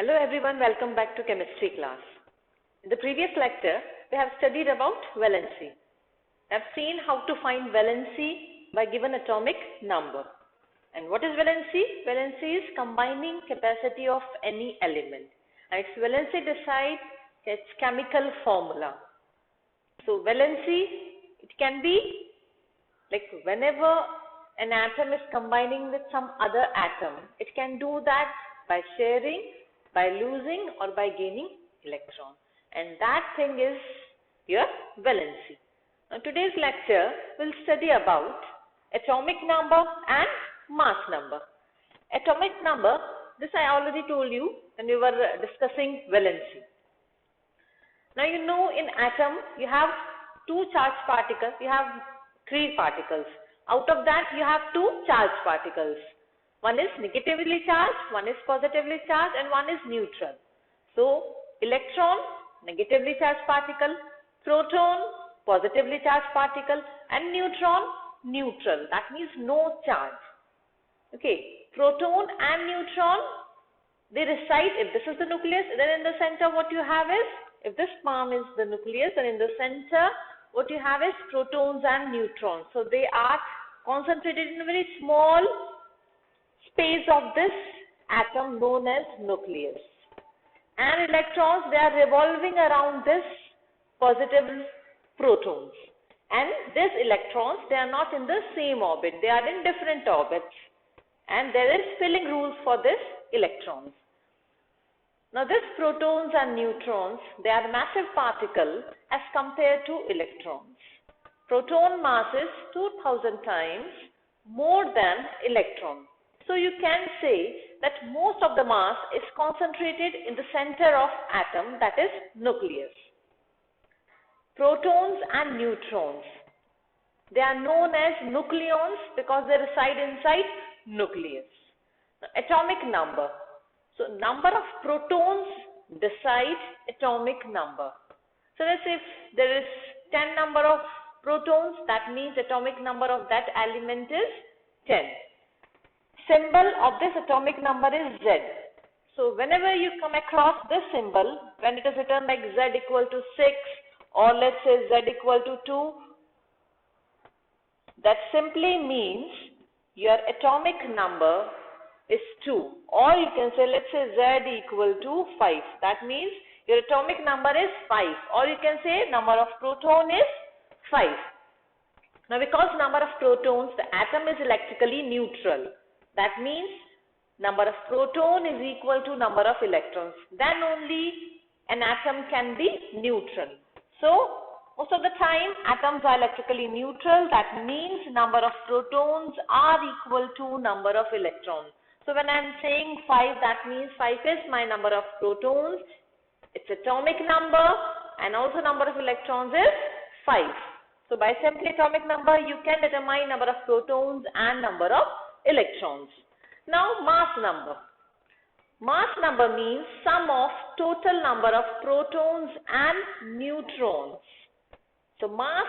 Hello everyone, welcome back to chemistry class. In the previous lecture, we have studied about valency. We have seen how to find valency by given atomic number. And what is valency? Valency is combining capacity of any element. And its valency decides its chemical formula. So valency, it can be like whenever an atom is combining with some other atom, it can do that by sharing, by losing or by gaining electron, and that thing is your valency. Now today's lecture will study about atomic number and mass number. Atomic number, this I already told you when we were discussing valency. Now you know in atom you have two charged particles, you have three particles. Out of that you have two charged particles. One is negatively charged, one is positively charged, and one is neutral. So, electron, negatively charged particle, proton, positively charged particle, and neutron, neutral. That means no charge. Okay, proton and neutron, they reside, if this is the nucleus, then in the center what you have is, if this palm is the nucleus, then in the center what you have is protons and neutrons. So, they are concentrated in a very small space of this atom known as nucleus, and electrons, they are revolving around this positive protons, and these electrons, they are not in the same orbit, they are in different orbits, and there is filling rules for this electrons. Now these protons and neutrons, they are massive particle as compared to electrons. Proton mass is 2000 times more than electron. So you can say that most of the mass is concentrated in the center of atom, that is nucleus. Protons and neutrons, they are known as nucleons because they reside inside nucleus. Now, atomic number. So number of protons decides atomic number. So let's say if there is 10 number of protons, that means atomic number of that element is 10. Symbol of this atomic number is Z. So whenever you come across this symbol, when it is written like Z equal to 6 or let's say Z equal to 2, that simply means your atomic number is 2, or you can say let's say Z equal to 5. That means your atomic number is 5, or you can say number of proton is 5. Now because number of protons, the atom is electrically neutral. That means number of proton is equal to number of electrons. Then only an atom can be neutral. So most of the time atoms are electrically neutral. That means number of protons are equal to number of electrons. So when I am saying 5, that means 5 is my number of protons, its atomic number, and also number of electrons is 5. So by simply atomic number you can determine number of protons and number of electrons. Now mass number. Mass number means sum of total number of protons and neutrons. So mass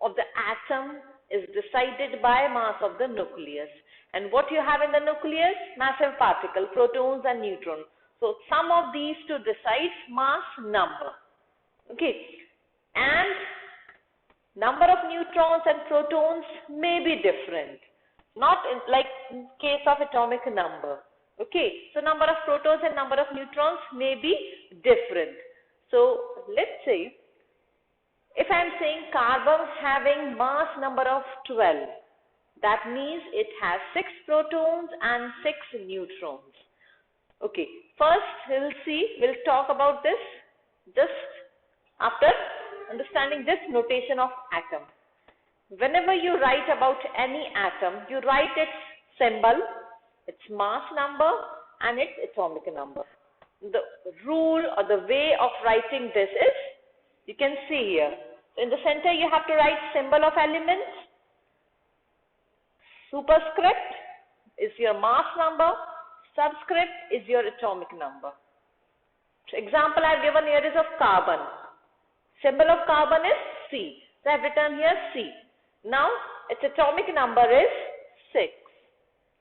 of the atom is decided by mass of the nucleus. And what you have in the nucleus? Massive particle, protons and neutrons. So sum of these two decides mass number. Okay. And number of neutrons and protons may be different. Not like in case of atomic number. Okay, so number of protons and number of neutrons may be different. So let's say if I am saying carbon having mass number of 12, that means it has 6 protons and 6 neutrons. Okay, first we'll talk about this just after understanding this notation of atom. Whenever you write about any atom, you write its symbol, its mass number, and its atomic number. The rule or the way of writing this is, you can see here. So in the center you have to write symbol of elements. Superscript is your mass number. Subscript is your atomic number. So example I have given here is of carbon. Symbol of carbon is C. So I have written here C. Now, its atomic number is 6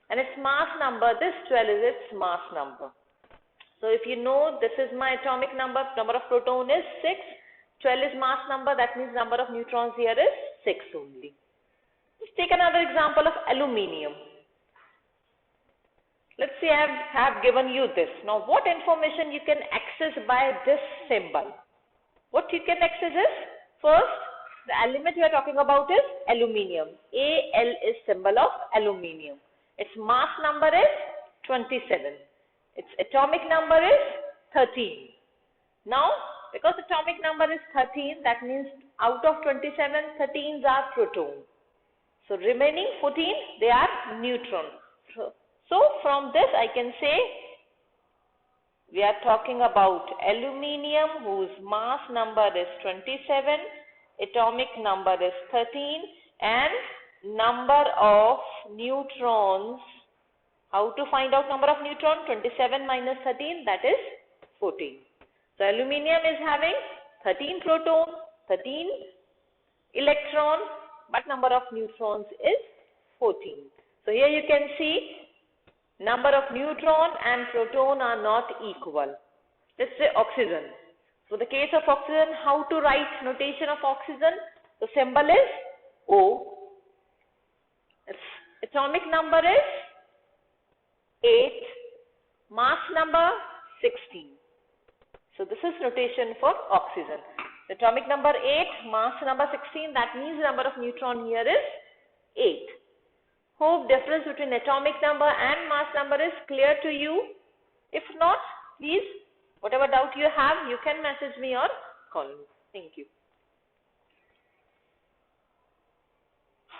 and its mass number, this 12 is its mass number. So if you know this is my atomic number, number of proton is 6, 12 is mass number, that means number of neutrons here is 6 only. Let's take another example of aluminium. Let's say I have given you this. Now what information you can access by this symbol? What you can access is, first, the element we are talking about is aluminium. Al is symbol of aluminium. Its mass number is 27. Its atomic number is 13. Now, because atomic number is 13, that means out of 27, 13s are proton. So remaining 14, they are neutron. So from this I can say we are talking about aluminium whose mass number is 27, atomic number is 13, and number of neutrons. How to find out number of neutrons? 27 minus 13, that is 14. So aluminium is having 13 proton, 13 electron, but number of neutrons is 14. So here you can see number of neutron and proton are not equal. Let's say oxygen. So the case of oxygen, how to write notation of oxygen? The symbol is O. Its atomic number is 8, mass number 16. So this is notation for oxygen. The atomic number 8, mass number 16, that means the number of neutron here is 8. Hope difference between atomic number and mass number is clear to you. If not, please, whatever doubt you have, you can message me or call me. Thank you.